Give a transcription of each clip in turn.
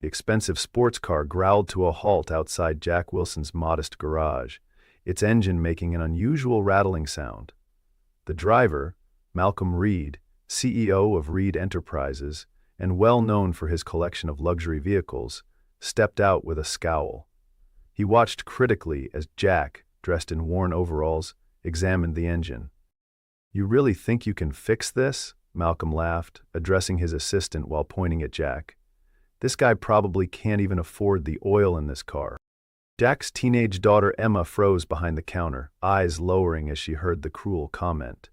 The expensive sports car growled to a halt outside Jack Wilson's modest garage, its engine making an unusual rattling sound. The driver, Malcolm Reed, CEO of Reed Enterprises, and well known for his collection of luxury vehicles, stepped out with a scowl. He watched critically as Jack, dressed in worn overalls, examined the engine. "You really think you can fix this?" Malcolm laughed, addressing his assistant while pointing at Jack. "This guy probably can't even afford the oil in this car." Jack's teenage daughter Emma froze behind the counter, eyes lowering as she heard the cruel comment.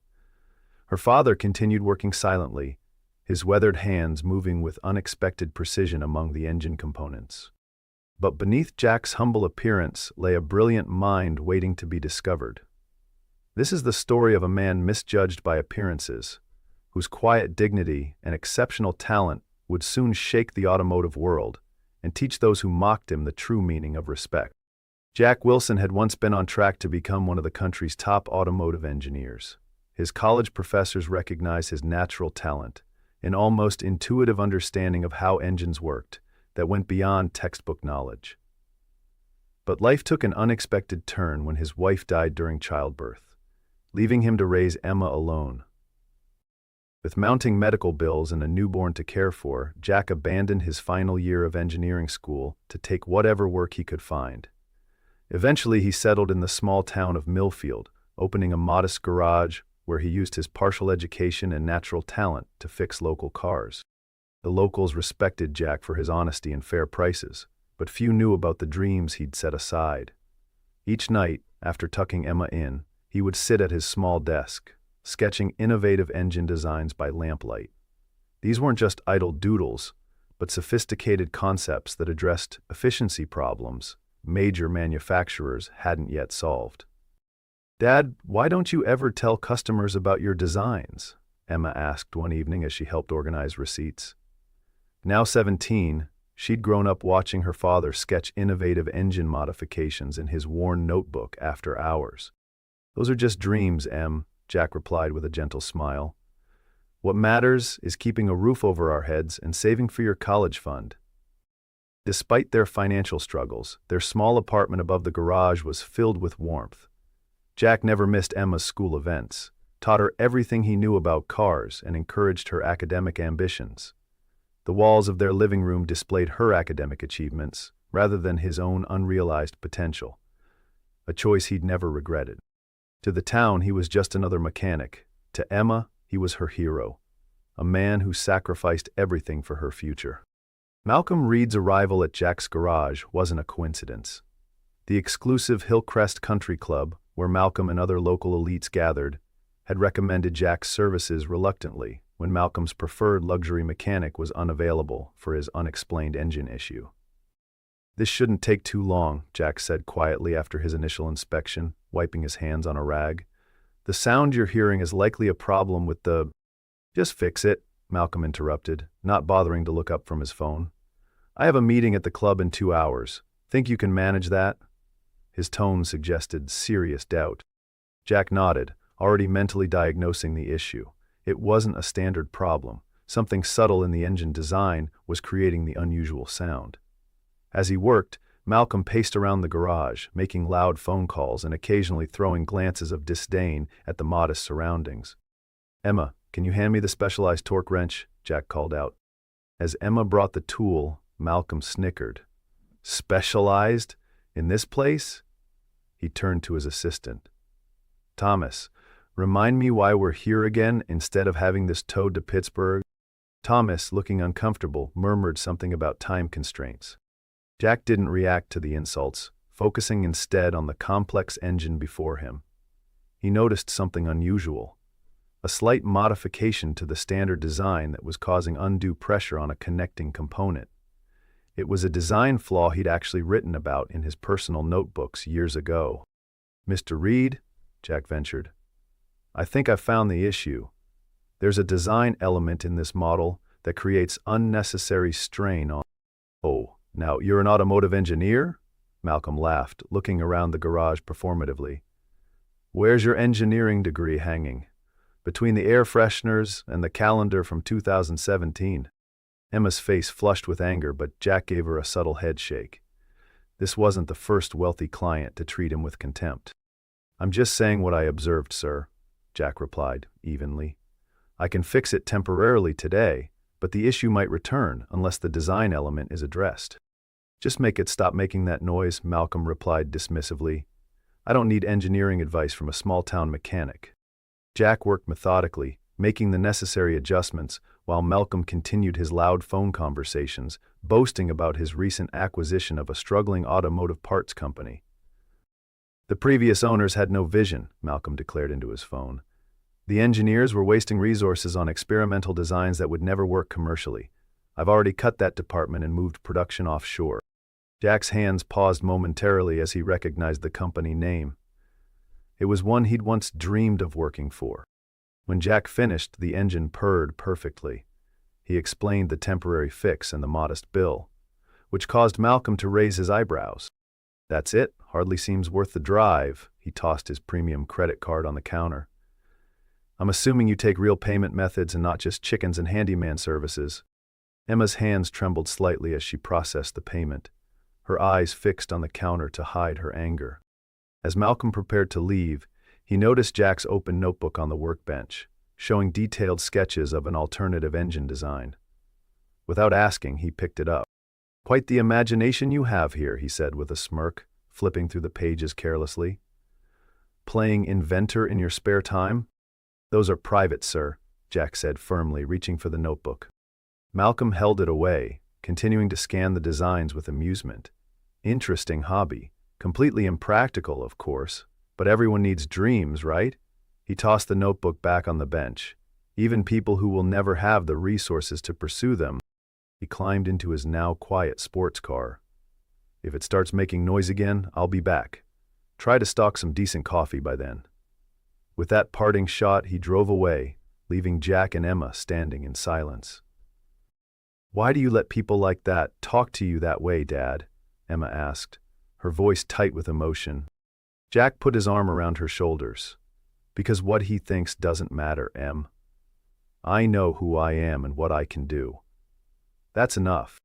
Her father continued working silently, his weathered hands moving with unexpected precision among the engine components. But beneath Jack's humble appearance lay a brilliant mind waiting to be discovered. This is the story of a man misjudged by appearances, whose quiet dignity and exceptional talent would soon shake the automotive world and teach those who mocked him the true meaning of respect. Jack Wilson had once been on track to become one of the country's top automotive engineers. His college professors recognized his natural talent, an almost intuitive understanding of how engines worked that went beyond textbook knowledge. But life took an unexpected turn when his wife died during childbirth, leaving him to raise Emma alone. With mounting medical bills and a newborn to care for, Jack abandoned his final year of engineering school to take whatever work he could find. Eventually, he settled in the small town of Millfield, opening a modest garage where he used his partial education and natural talent to fix local cars. The locals respected Jack for his honesty and fair prices, but few knew about the dreams he'd set aside. Each night, after tucking Emma in, he would sit at his small desk, sketching innovative engine designs by lamplight. These weren't just idle doodles, but sophisticated concepts that addressed efficiency problems major manufacturers hadn't yet solved. "Dad, why don't you ever tell customers about your designs?" Emma asked one evening as she helped organize receipts. Now 17, she'd grown up watching her father sketch innovative engine modifications in his worn notebook after hours. "Those are just dreams, Em," Jack replied with a gentle smile. "What matters is keeping a roof over our heads and saving for your college fund." Despite their financial struggles, their small apartment above the garage was filled with warmth. Jack never missed Emma's school events, taught her everything he knew about cars, and encouraged her academic ambitions. The walls of their living room displayed her academic achievements, rather than his own unrealized potential, a choice he'd never regretted. To the town, he was just another mechanic. To Emma, he was her hero, a man who sacrificed everything for her future. Malcolm Reed's arrival at Jack's garage wasn't a coincidence. The exclusive Hillcrest Country Club, where Malcolm and other local elites gathered, had recommended Jack's services reluctantly when Malcolm's preferred luxury mechanic was unavailable for his unexplained engine issue. "This shouldn't take too long," Jack said quietly after his initial inspection, wiping his hands on a rag. "The sound you're hearing is likely a problem with the—" "Just fix it," Malcolm interrupted, not bothering to look up from his phone. "I have a meeting at the club in 2 hours. Think you can manage that?" His tone suggested serious doubt. Jack nodded, already mentally diagnosing the issue. It wasn't a standard problem. Something subtle in the engine design was creating the unusual sound. As he worked, Malcolm paced around the garage, making loud phone calls and occasionally throwing glances of disdain at the modest surroundings. "Emma, can you hand me the specialized torque wrench?" Jack called out. As Emma brought the tool, Malcolm snickered. "Specialized? In this place?" He turned to his assistant. "Thomas, remind me why we're here again instead of having this towed to Pittsburgh." Thomas, looking uncomfortable, murmured something about time constraints. Jack didn't react to the insults, focusing instead on the complex engine before him. He noticed something unusual, a slight modification to the standard design that was causing undue pressure on a connecting component. It was a design flaw he'd actually written about in his personal notebooks years ago. "Mr. Reed," Jack ventured, "I think I've found the issue. There's a design element in this model that creates unnecessary strain on—" "Oh, now you're an automotive engineer?" Malcolm laughed, looking around the garage performatively. "Where's your engineering degree hanging? Between the air fresheners and the calendar from 2017. Emma's face flushed with anger, but Jack gave her a subtle head shake. This wasn't the first wealthy client to treat him with contempt. "I'm just saying what I observed, sir," Jack replied, evenly. "I can fix it temporarily today, but the issue might return unless the design element is addressed." "Just make it stop making that noise," Malcolm replied dismissively. "I don't need engineering advice from a small-town mechanic." Jack worked methodically, making the necessary adjustments, while Malcolm continued his loud phone conversations, boasting about his recent acquisition of a struggling automotive parts company. "The previous owners had no vision," Malcolm declared into his phone. "The engineers were wasting resources on experimental designs that would never work commercially. I've already cut that department and moved production offshore." Jack's hands paused momentarily as he recognized the company name. It was one he'd once dreamed of working for. When Jack finished, the engine purred perfectly. He explained the temporary fix and the modest bill, which caused Malcolm to raise his eyebrows. "That's it, hardly seems worth the drive." He tossed his premium credit card on the counter. "I'm assuming you take real payment methods and not just chickens and handyman services." Emma's hands trembled slightly as she processed the payment, her eyes fixed on the counter to hide her anger. As Malcolm prepared to leave, he noticed Jack's open notebook on the workbench, showing detailed sketches of an alternative engine design. Without asking, he picked it up. "Quite the imagination you have here," he said with a smirk, flipping through the pages carelessly. "Playing inventor in your spare time?" "Those are private, sir," Jack said firmly, reaching for the notebook. Malcolm held it away, continuing to scan the designs with amusement. Interesting hobby. Completely impractical, of course, but everyone needs dreams, right? He tossed the notebook back on the bench. Even people who will never have the resources to pursue them. He climbed into his now quiet sports car. "If it starts making noise again, I'll be back. Try to stock some decent coffee by then." With that parting shot, he drove away, leaving Jack and Emma standing in silence. "Why do you let people like that talk to you that way, Dad?" Emma asked, her voice tight with emotion. Jack put his arm around her shoulders. "Because what he thinks doesn't matter, Em. I know who I am and what I can do. That's enough."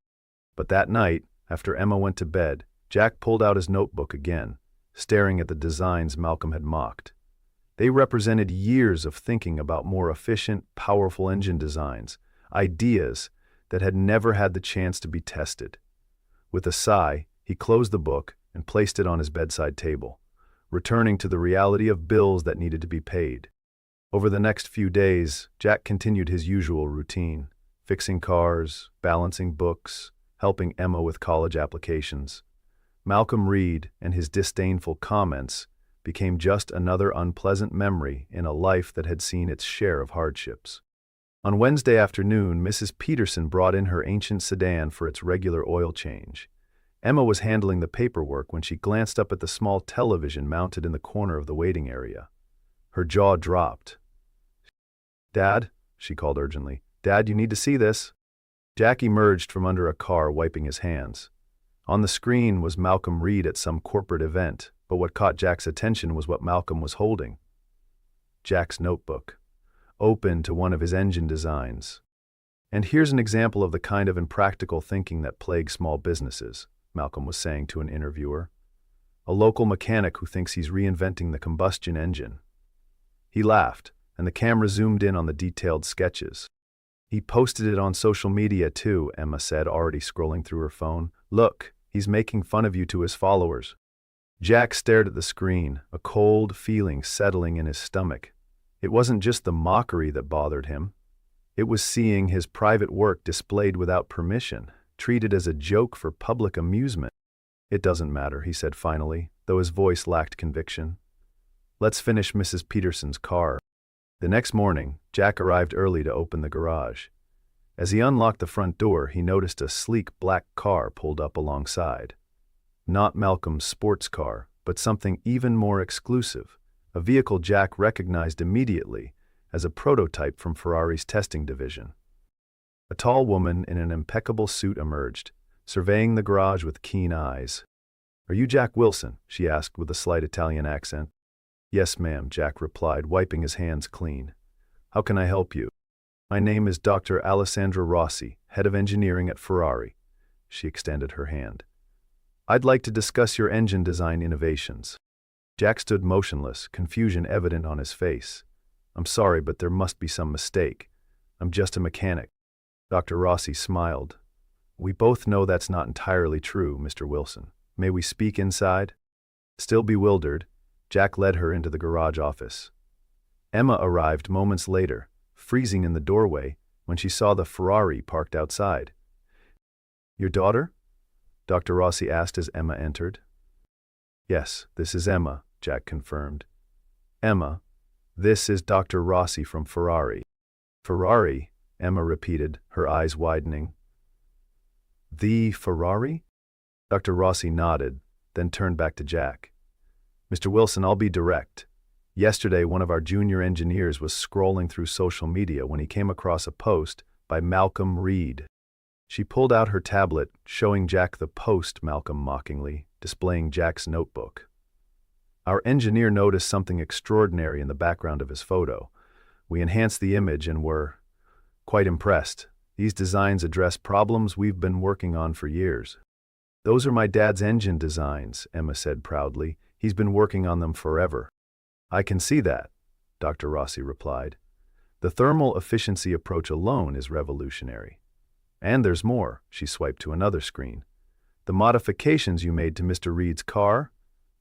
But that night, after Emma went to bed, Jack pulled out his notebook again, staring at the designs Malcolm had mocked. They represented years of thinking about more efficient, powerful engine designs, ideas that had never had the chance to be tested. With a sigh, he closed the book and placed it on his bedside table, returning to the reality of bills that needed to be paid. Over the next few days, Jack continued his usual routine, fixing cars, balancing books, helping Emma with college applications. Malcolm Reed and his disdainful comments became just another unpleasant memory in a life that had seen its share of hardships. On Wednesday afternoon, Mrs. Peterson brought in her ancient sedan for its regular oil change. Emma was handling the paperwork when she glanced up at the small television mounted in the corner of the waiting area. Her jaw dropped. "Dad," she called urgently. "Dad, you need to see this." Jack emerged from under a car, wiping his hands. On the screen was Malcolm Reed at some corporate event, but what caught Jack's attention was what Malcolm was holding. Jack's notebook, open to one of his engine designs. "And here's an example of the kind of impractical thinking that plagues small businesses," Malcolm was saying to an interviewer. "A local mechanic who thinks he's reinventing the combustion engine." He laughed, and the camera zoomed in on the detailed sketches. "He posted it on social media too," Emma said, already scrolling through her phone. "Look, he's making fun of you to his followers." Jack stared at the screen, a cold feeling settling in his stomach. It wasn't just the mockery that bothered him. It was seeing his private work displayed without permission, treated as a joke for public amusement. "It doesn't matter," he said finally, though his voice lacked conviction. "Let's finish Mrs. Peterson's car." The next morning, Jack arrived early to open the garage. As he unlocked the front door, he noticed a sleek black car pulled up alongside. Not Malcolm's sports car, but something even more exclusive, a vehicle Jack recognized immediately as a prototype from Ferrari's testing division. A tall woman in an impeccable suit emerged, surveying the garage with keen eyes. "Are you Jack Wilson?" she asked with a slight Italian accent. "Yes, ma'am," Jack replied, wiping his hands clean. "How can I help you?" "My name is Dr. Alessandra Rossi," head of engineering at Ferrari. She extended her hand. I'd like to discuss your engine design innovations. Jack stood motionless, confusion evident on his face. I'm sorry, but there must be some mistake. I'm just a mechanic. Dr. Rossi smiled. We both know that's not entirely true, Mr. Wilson. May we speak inside? Still bewildered, Jack led her into the garage office. Emma arrived moments later, freezing in the doorway when she saw the Ferrari parked outside. Your daughter? Dr. Rossi asked as Emma entered. Yes, this is Emma, Jack confirmed. Emma, this is Dr. Rossi from Ferrari. Ferrari? Emma repeated, her eyes widening. The Ferrari? Dr. Rossi nodded, then turned back to Jack. Mr. Wilson, I'll be direct. Yesterday, one of our junior engineers was scrolling through social media when he came across a post by Malcolm Reed. She pulled out her tablet, showing Jack the post, Malcolm mockingly, displaying Jack's notebook. Our engineer noticed something extraordinary in the background of his photo. We enhanced the image and were quite impressed. These designs address problems we've been working on for years. Those are my dad's engine designs, Emma said proudly. He's been working on them forever. I can see that, Dr. Rossi replied. The thermal efficiency approach alone is revolutionary. And there's more, she swiped to another screen. The modifications you made to Mr. Reed's car?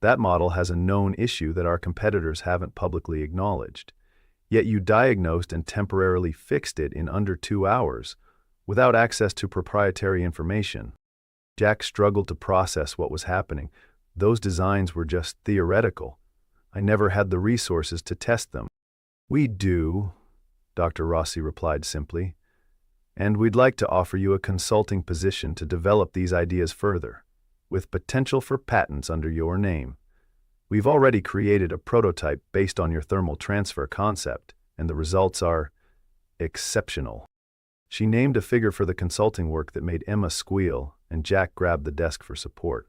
That model has a known issue that our competitors haven't publicly acknowledged. Yet you diagnosed and temporarily fixed it in under 2 hours, without access to proprietary information. Jack struggled to process what was happening. Those designs were just theoretical. I never had the resources to test them. We do, Dr. Rossi replied simply. And we'd like to offer you a consulting position to develop these ideas further, with potential for patents under your name. We've already created a prototype based on your thermal transfer concept, and the results are exceptional. She named a figure for the consulting work that made Emma squeal, and Jack grabbed the desk for support.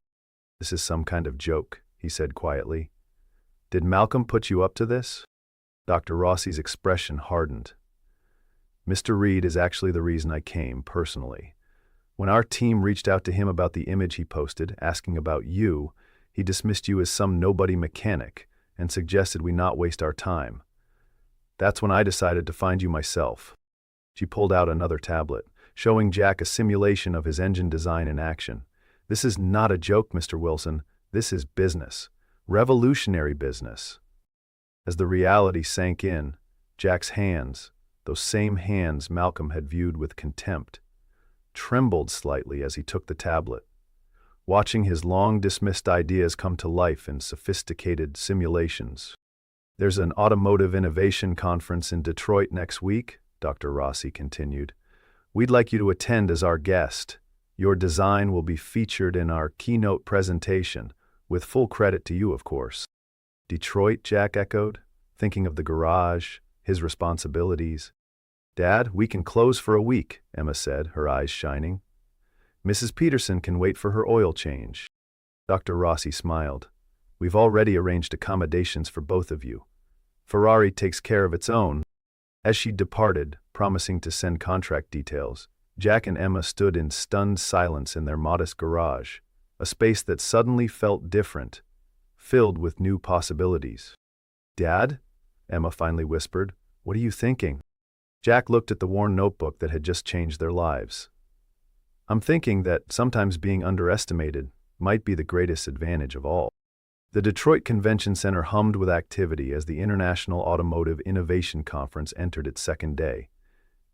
This is some kind of joke, he said quietly. Did Malcolm put you up to this? Dr. Rossi's expression hardened. Mr. Reed is actually the reason I came, personally. When our team reached out to him about the image he posted, asking about you, he dismissed you as some nobody mechanic and suggested we not waste our time. That's when I decided to find you myself. She pulled out another tablet, showing Jack a simulation of his engine design in action. This is not a joke, Mr. Wilson. This is business. Revolutionary business. As the reality sank in, Jack's hands, those same hands Malcolm had viewed with contempt, trembled slightly as he took the tablet, watching his long-dismissed ideas come to life in sophisticated simulations. There's an automotive innovation conference in Detroit next week, Dr. Rossi continued. We'd like you to attend as our guest. Your design will be featured in our keynote presentation, with full credit to you, of course. Detroit, Jack echoed, thinking of the garage, his responsibilities. Dad, we can close for a week, Emma said, her eyes shining. Mrs. Peterson can wait for her oil change. Dr. Rossi smiled. We've already arranged accommodations for both of you. Ferrari takes care of its own. As she departed, promising to send contract details, Jack and Emma stood in stunned silence in their modest garage, a space that suddenly felt different, filled with new possibilities. Dad? Emma finally whispered. What are you thinking? Jack looked at the worn notebook that had just changed their lives. I'm thinking that sometimes being underestimated might be the greatest advantage of all. The Detroit Convention Center hummed with activity as the International Automotive Innovation Conference entered its second day.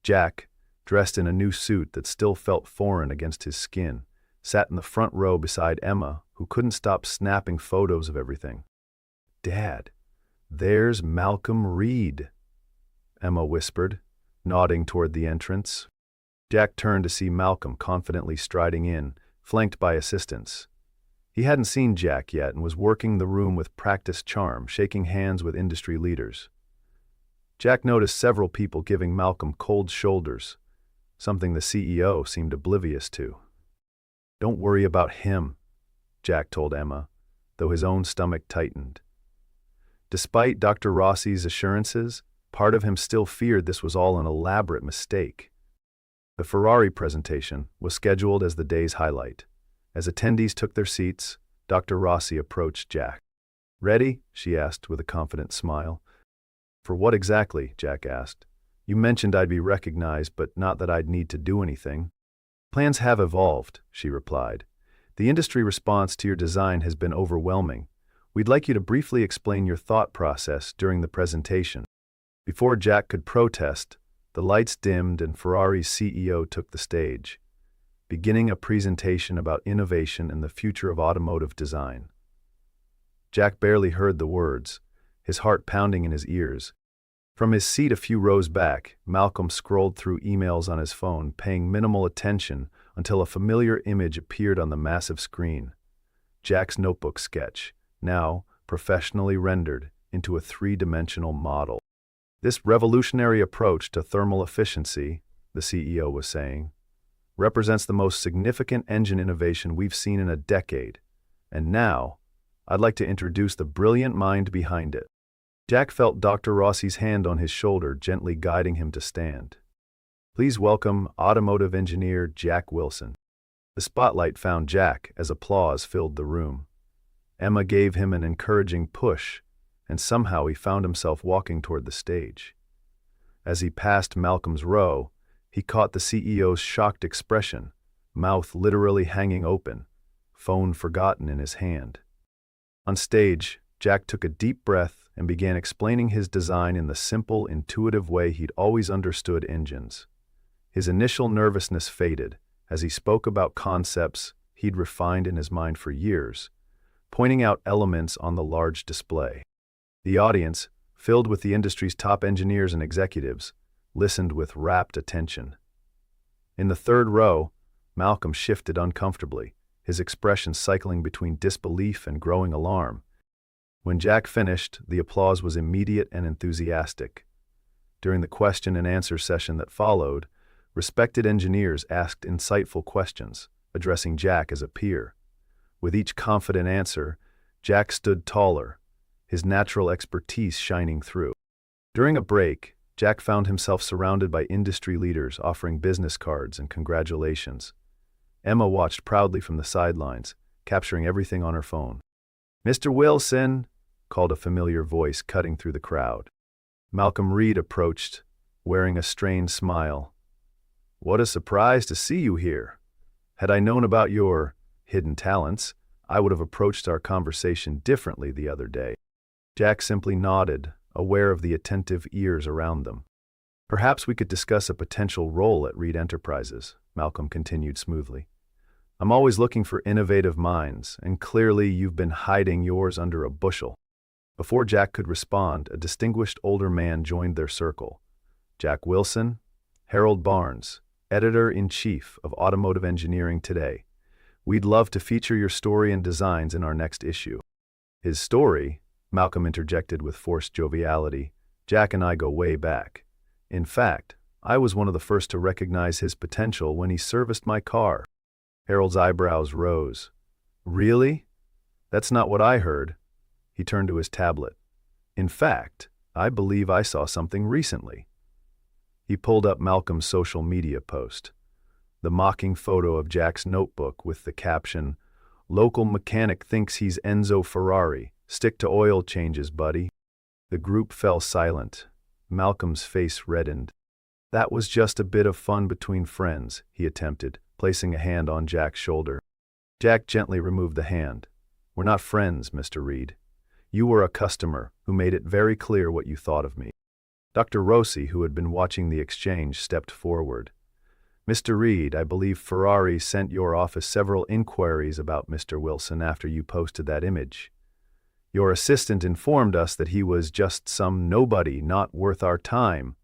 Jack, dressed in a new suit that still felt foreign against his skin, sat in the front row beside Emma, who couldn't stop snapping photos of everything. Dad, there's Malcolm Reed, Emma whispered, nodding toward the entrance. Jack turned to see Malcolm confidently striding in, flanked by assistants. He hadn't seen Jack yet and was working the room with practiced charm, shaking hands with industry leaders. Jack noticed several people giving Malcolm cold shoulders, something the CEO seemed oblivious to. Don't worry about him, Jack told Emma, though his own stomach tightened. Despite Dr. Rossi's assurances, part of him still feared this was all an elaborate mistake. The Ferrari presentation was scheduled as the day's highlight. As attendees took their seats, Dr. Rossi approached Jack. "Ready?" she asked with a confident smile. "For what exactly?" Jack asked. "You mentioned I'd be recognized, but not that I'd need to do anything." "Plans have evolved," she replied. "The industry response to your design has been overwhelming. We'd like you to briefly explain your thought process during the presentation." Before Jack could protest, the lights dimmed and Ferrari's CEO took the stage, beginning a presentation about innovation and the future of automotive design. Jack barely heard the words, his heart pounding in his ears. From his seat a few rows back, Malcolm scrolled through emails on his phone, paying minimal attention until a familiar image appeared on the massive screen. Jack's notebook sketch, now professionally rendered into a three-dimensional model. "This revolutionary approach to thermal efficiency," the CEO was saying, "represents the most significant engine innovation we've seen in a decade. And now, I'd like to introduce the brilliant mind behind it." Jack felt Dr. Rossi's hand on his shoulder, gently guiding him to stand. "Please welcome automotive engineer Jack Wilson." The spotlight found Jack as applause filled the room. Emma gave him an encouraging push, and somehow he found himself walking toward the stage. As he passed Malcolm's row, he caught the CEO's shocked expression, mouth literally hanging open, phone forgotten in his hand. On stage, Jack took a deep breath and began explaining his design in the simple, intuitive way he'd always understood engines. His initial nervousness faded as he spoke about concepts he'd refined in his mind for years, pointing out elements on the large display. The audience, filled with the industry's top engineers and executives, listened with rapt attention. In the third row, Malcolm shifted uncomfortably, his expression cycling between disbelief and growing alarm. When Jack finished, the applause was immediate and enthusiastic. During the question and answer session that followed, respected engineers asked insightful questions, addressing Jack as a peer. With each confident answer, Jack stood taller, his natural expertise shining through. During a break, Jack found himself surrounded by industry leaders offering business cards and congratulations. Emma watched proudly from the sidelines, capturing everything on her phone. "Mr. Wilson," called a familiar voice cutting through the crowd. Malcolm Reed approached, wearing a strained smile. "What a surprise to see you here. Had I known about your hidden talents, I would have approached our conversation differently the other day." Jack simply nodded, aware of the attentive ears around them. "Perhaps we could discuss a potential role at Reed Enterprises," Malcolm continued smoothly. "I'm always looking for innovative minds, and clearly you've been hiding yours under a bushel." Before Jack could respond, a distinguished older man joined their circle. "Jack Wilson, Harold Barnes, Editor-in-Chief of Automotive Engineering Today. We'd love to feature your story and designs in our next issue." "His story?" Malcolm interjected with forced joviality. "Jack and I go way back. In fact, I was one of the first to recognize his potential when he serviced my car." Harold's eyebrows rose. "Really? That's not what I heard." He turned to his tablet. "In fact, I believe I saw something recently." He pulled up Malcolm's social media post. The mocking photo of Jack's notebook with the caption, "Local mechanic thinks he's Enzo Ferrari. Stick to oil changes, buddy." The group fell silent. Malcolm's face reddened. "That was just a bit of fun between friends," he attempted, placing a hand on Jack's shoulder. Jack gently removed the hand. "We're not friends, Mr. Reed. You were a customer who made it very clear what you thought of me." Dr. Rossi, who had been watching the exchange, stepped forward. "Mr. Reed, I believe Ferrari sent your office several inquiries about Mr. Wilson after you posted that image. Your assistant informed us that he was just some nobody not worth our time."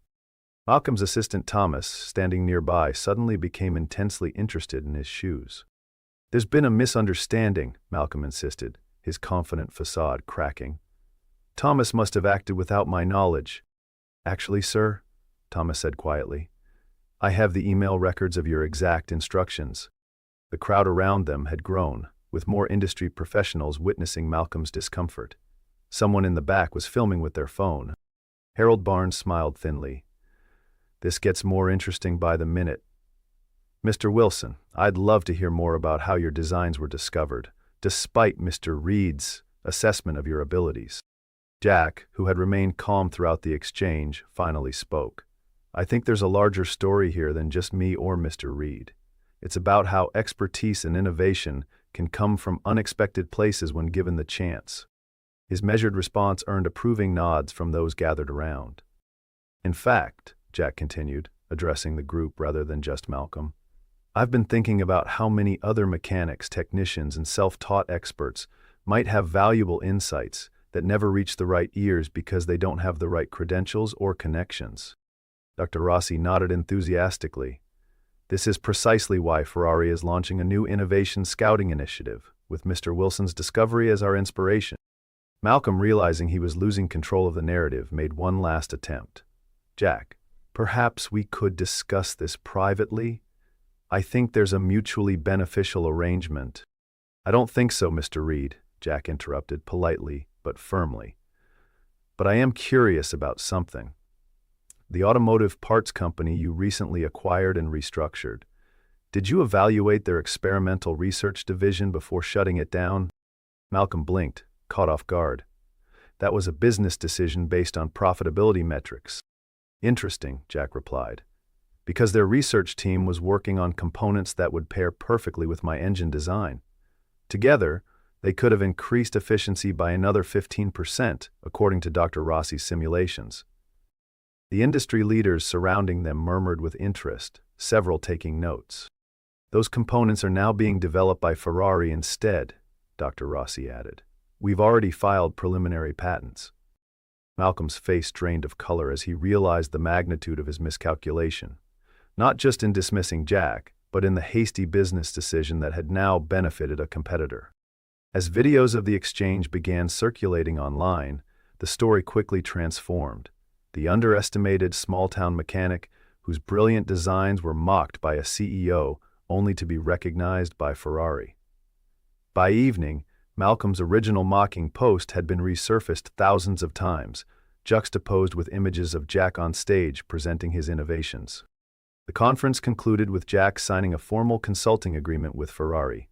Malcolm's assistant Thomas, standing nearby, suddenly became intensely interested in his shoes. "There's been a misunderstanding," Malcolm insisted, his confident facade cracking. "Thomas must have acted without my knowledge." "Actually, sir," Thomas said quietly, "I have the email records of your exact instructions." The crowd around them had grown, with more industry professionals witnessing Malcolm's discomfort. Someone in the back was filming with their phone. Harold Barnes smiled thinly. "This gets more interesting by the minute." Mr. Wilson, I'd love to hear more about how your designs were discovered, despite Mr. Reed's assessment of your abilities. Jack, who had remained calm throughout the exchange, finally spoke. I think there's a larger story here than just me or Mr. Reed. It's about how expertise and innovation can come from unexpected places when given the chance. His measured response earned approving nods from those gathered around. In fact, Jack continued, addressing the group rather than just Malcolm, I've been thinking about how many other mechanics, technicians, and self-taught experts might have valuable insights that never reach the right ears because they don't have the right credentials or connections. Dr. Rossi nodded enthusiastically. This is precisely why Ferrari is launching a new innovation scouting initiative, with Mr. Wilson's discovery as our inspiration. Malcolm, realizing he was losing control of the narrative, made one last attempt. Jack, perhaps we could discuss this privately? I think there's a mutually beneficial arrangement. I don't think so, Mr. Reed, Jack interrupted, politely but firmly. But I am curious about something. The automotive parts company you recently acquired and restructured. Did you evaluate their experimental research division before shutting it down? Malcolm blinked, caught off guard. That was a business decision based on profitability metrics. Interesting, Jack replied. Because their research team was working on components that would pair perfectly with my engine design. Together, they could have increased efficiency by another 15%, according to Dr. Rossi's simulations. The industry leaders surrounding them murmured with interest, several taking notes. Those components are now being developed by Ferrari instead, Dr. Rossi added. We've already filed preliminary patents. Malcolm's face drained of color as he realized the magnitude of his miscalculation, not just in dismissing Jack, but in the hasty business decision that had now benefited a competitor. As videos of the exchange began circulating online, the story quickly transformed. The underestimated small-town mechanic, whose brilliant designs were mocked by a CEO only to be recognized by Ferrari. By evening, Malcolm's original mocking post had been resurfaced thousands of times, juxtaposed with images of Jack on stage presenting his innovations. The conference concluded with Jack signing a formal consulting agreement with Ferrari.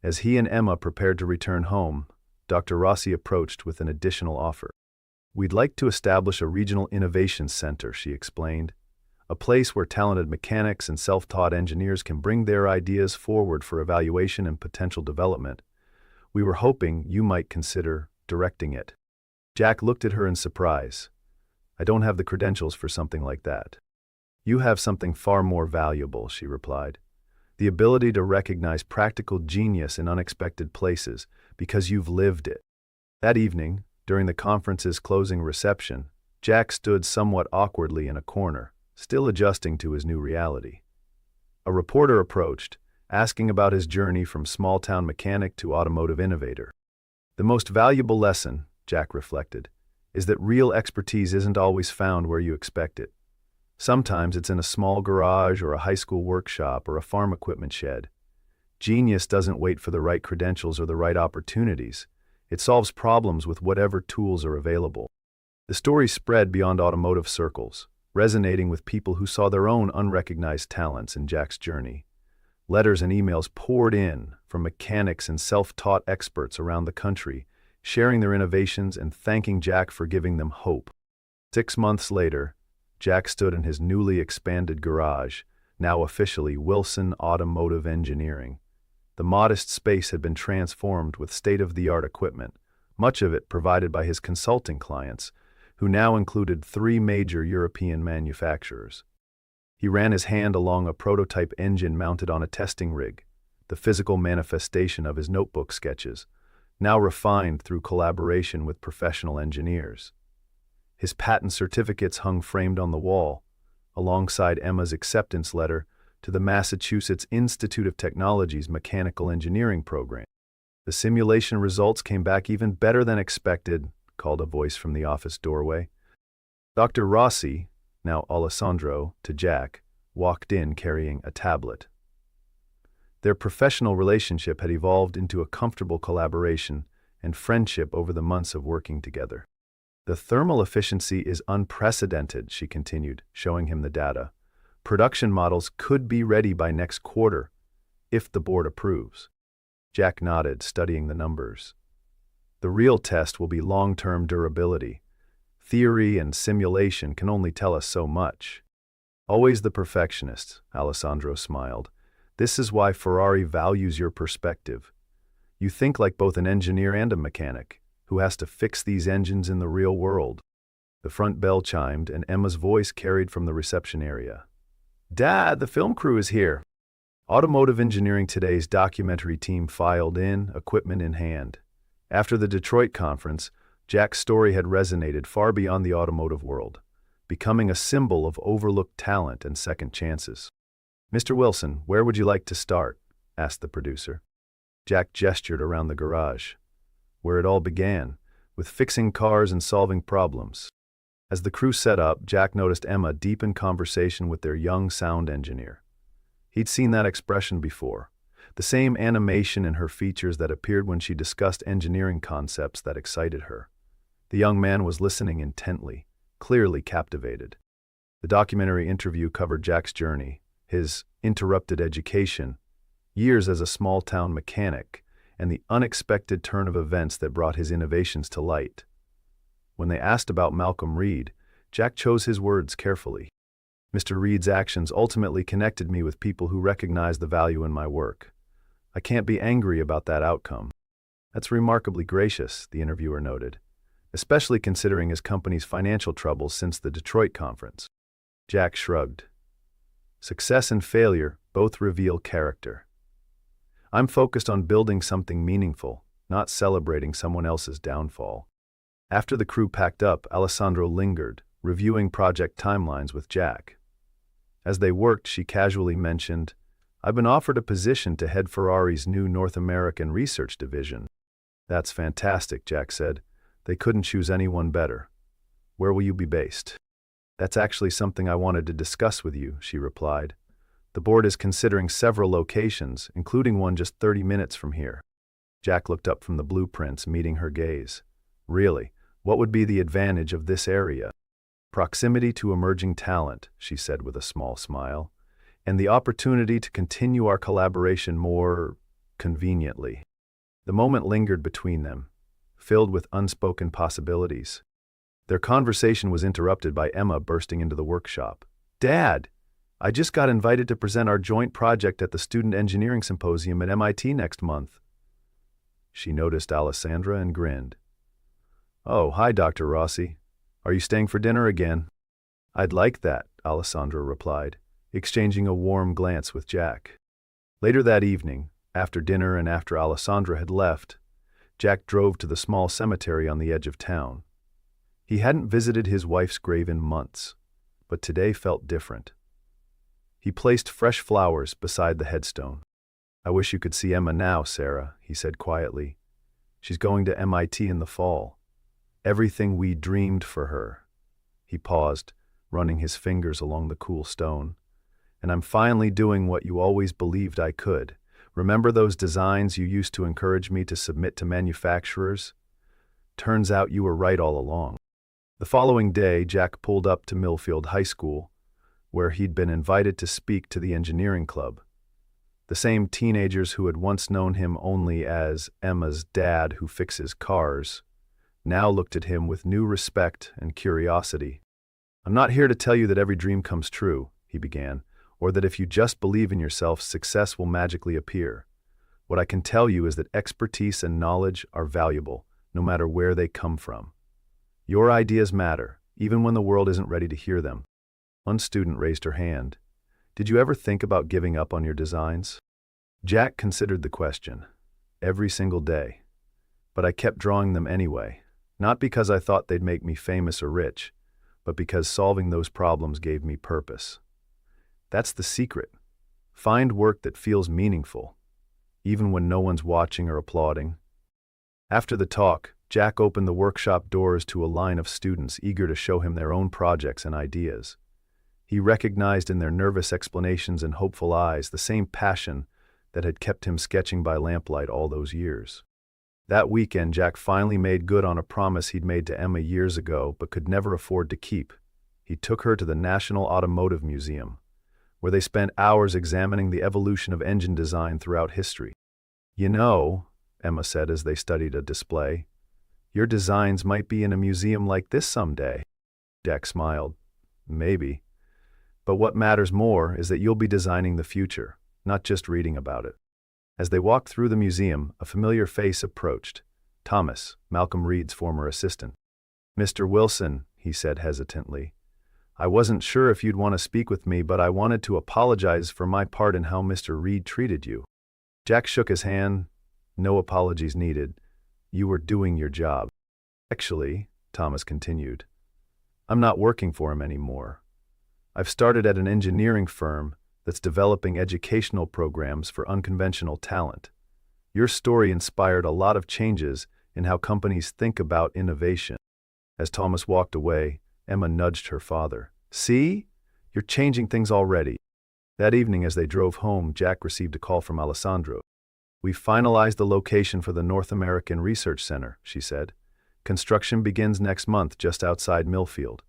As he and Emma prepared to return home, Dr. Rossi approached with an additional offer. We'd like to establish a regional innovation center, she explained, a place where talented mechanics and self-taught engineers can bring their ideas forward for evaluation and potential development. We were hoping you might consider directing it. Jack looked at her in surprise. I don't have the credentials for something like that. You have something far more valuable, she replied. The ability to recognize practical genius in unexpected places because you've lived it. That evening, during the conference's closing reception, Jack stood somewhat awkwardly in a corner, still adjusting to his new reality. A reporter approached, asking about his journey from small-town mechanic to automotive innovator. The most valuable lesson, Jack reflected, is that real expertise isn't always found where you expect it. Sometimes it's in a small garage or a high school workshop or a farm equipment shed. Genius doesn't wait for the right credentials or the right opportunities. It solves problems with whatever tools are available. The story spread beyond automotive circles, resonating with people who saw their own unrecognized talents in Jack's journey. Letters and emails poured in from mechanics and self-taught experts around the country, sharing their innovations and thanking Jack for giving them hope. 6 months later, Jack stood in his newly expanded garage, now officially Wilson Automotive Engineering. The modest space had been transformed with state-of-the-art equipment, much of it provided by his consulting clients, who now included 3 major European manufacturers. He ran his hand along a prototype engine mounted on a testing rig, the physical manifestation of his notebook sketches, now refined through collaboration with professional engineers. His patent certificates hung framed on the wall, alongside Emma's acceptance letter to the Massachusetts Institute of Technology's mechanical engineering program. The simulation results came back even better than expected, called a voice from the office doorway. Dr. Rossi, now Alessandro, to Jack, walked in carrying a tablet. Their professional relationship had evolved into a comfortable collaboration and friendship over the months of working together. The thermal efficiency is unprecedented, she continued, showing him the data. Production models could be ready by next quarter, if the board approves. Jack nodded, studying the numbers. The real test will be long-term durability. Theory and simulation can only tell us so much. Always the perfectionist, Alessandro smiled. This is why Ferrari values your perspective. You think like both an engineer and a mechanic, who has to fix these engines in the real world. The front bell chimed, and Emma's voice carried from the reception area. Dad, the film crew is here. Automotive Engineering Today's documentary team filed in, equipment in hand. After the Detroit conference, Jack's story had resonated far beyond the automotive world, becoming a symbol of overlooked talent and second chances. Mr. Wilson, where would you like to start? Asked the producer. Jack gestured around the garage, where it all began, with fixing cars and solving problems. As the crew set up, Jack noticed Emma deep in conversation with their young sound engineer. He'd seen that expression before, the same animation in her features that appeared when she discussed engineering concepts that excited her. The young man was listening intently, clearly captivated. The documentary interview covered Jack's journey, his interrupted education, years as a small-town mechanic, and the unexpected turn of events that brought his innovations to light. When they asked about Malcolm Reed, Jack chose his words carefully. Mr. Reed's actions ultimately connected me with people who recognize the value in my work. I can't be angry about that outcome. That's remarkably gracious, the interviewer noted, especially considering his company's financial troubles since the Detroit conference. Jack shrugged. Success and failure both reveal character. I'm focused on building something meaningful, not celebrating someone else's downfall. After the crew packed up, Alessandro lingered, reviewing project timelines with Jack. As they worked, she casually mentioned, I've been offered a position to head Ferrari's new North American research division. That's fantastic, Jack said. They couldn't choose anyone better. Where will you be based? That's actually something I wanted to discuss with you, she replied. The board is considering several locations, including one just 30 minutes from here. Jack looked up from the blueprints, meeting her gaze. Really, what would be the advantage of this area? Proximity to emerging talent, she said with a small smile, and the opportunity to continue our collaboration more conveniently. The moment lingered between them, filled with unspoken possibilities. Their conversation was interrupted by Emma bursting into the workshop. Dad, I just got invited to present our joint project at the Student Engineering Symposium at MIT next month. She noticed Alessandra and grinned. Oh, hi, Dr. Rossi. Are you staying for dinner again? I'd like that, Alessandra replied, exchanging a warm glance with Jack. Later that evening, after dinner and after Alessandra had left, Jack drove to the small cemetery on the edge of town. He hadn't visited his wife's grave in months, but today felt different. He placed fresh flowers beside the headstone. I wish you could see Emma now, Sarah, he said quietly. She's going to MIT in the fall. Everything we dreamed for her. He paused, running his fingers along the cool stone. And I'm finally doing what you always believed I could. Remember those designs you used to encourage me to submit to manufacturers? Turns out you were right all along. The following day, Jack pulled up to Millfield High School, where he'd been invited to speak to the engineering club. The same teenagers who had once known him only as Emma's dad who fixes cars now looked at him with new respect and curiosity. I'm not here to tell you that every dream comes true, he began, or that if you just believe in yourself, success will magically appear. What I can tell you is that expertise and knowledge are valuable, no matter where they come from. Your ideas matter, even when the world isn't ready to hear them. One student raised her hand. Did you ever think about giving up on your designs? Jack considered the question. Every single day. But I kept drawing them anyway. Not because I thought they'd make me famous or rich, but because solving those problems gave me purpose. That's the secret. Find work that feels meaningful, even when no one's watching or applauding. After the talk, Jack opened the workshop doors to a line of students eager to show him their own projects and ideas. He recognized in their nervous explanations and hopeful eyes the same passion that had kept him sketching by lamplight all those years. That weekend, Jack finally made good on a promise he'd made to Emma years ago but could never afford to keep. He took her to the National Automotive Museum, where they spent hours examining the evolution of engine design throughout history. "You know," Emma said as they studied a display, "your designs might be in a museum like this someday." Jack smiled. "Maybe. But what matters more is that you'll be designing the future, not just reading about it." As they walked through the museum, a familiar face approached. Thomas, Malcolm Reed's former assistant. "Mr. Wilson," he said hesitantly, "I wasn't sure if you'd want to speak with me, but I wanted to apologize for my part in how Mr. Reed treated you." Jack shook his hand. "No apologies needed. You were doing your job." "Actually," Thomas continued, "I'm not working for him anymore. I've started at an engineering firm that's developing educational programs for unconventional talent. Your story inspired a lot of changes in how companies think about innovation." As Thomas walked away, Emma nudged her father. "See? You're changing things already." That evening as they drove home, Jack received a call from Alessandro. "We've finalized the location for the North American Research Center," she said. "Construction begins next month just outside Millfield.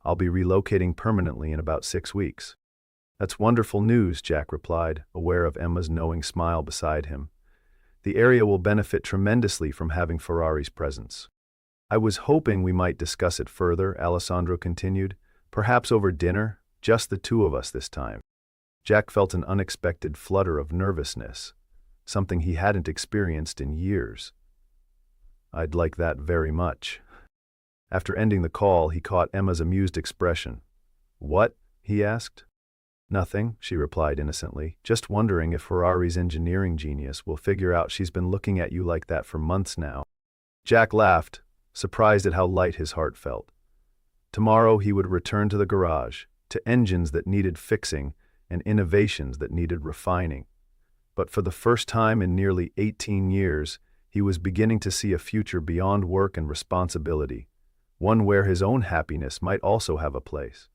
I'll be relocating permanently in about 6 weeks." "That's wonderful news," Jack replied, aware of Emma's knowing smile beside him. "The area will benefit tremendously from having Ferrari's presence." "I was hoping we might discuss it further," Alessandro continued. "Perhaps over dinner, just the two of us this time." Jack felt an unexpected flutter of nervousness, something he hadn't experienced in years. "I'd like that very much." After ending the call, he caught Emma's amused expression. "What?" he asked. "Nothing," she replied innocently. "Just wondering if Ferrari's engineering genius will figure out she's been looking at you like that for months now." Jack laughed, surprised at how light his heart felt. Tomorrow he would return to the garage, to engines that needed fixing and innovations that needed refining. But for the first time in nearly 18 years, he was beginning to see a future beyond work and responsibility, one where his own happiness might also have a place.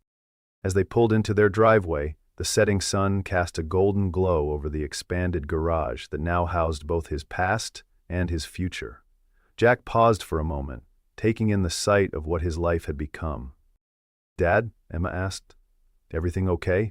As they pulled into their driveway, the setting sun cast a golden glow over the expanded garage that now housed both his past and his future. Jack paused for a moment, taking in the sight of what his life had become. "Dad?" Emma asked. "Everything okay?"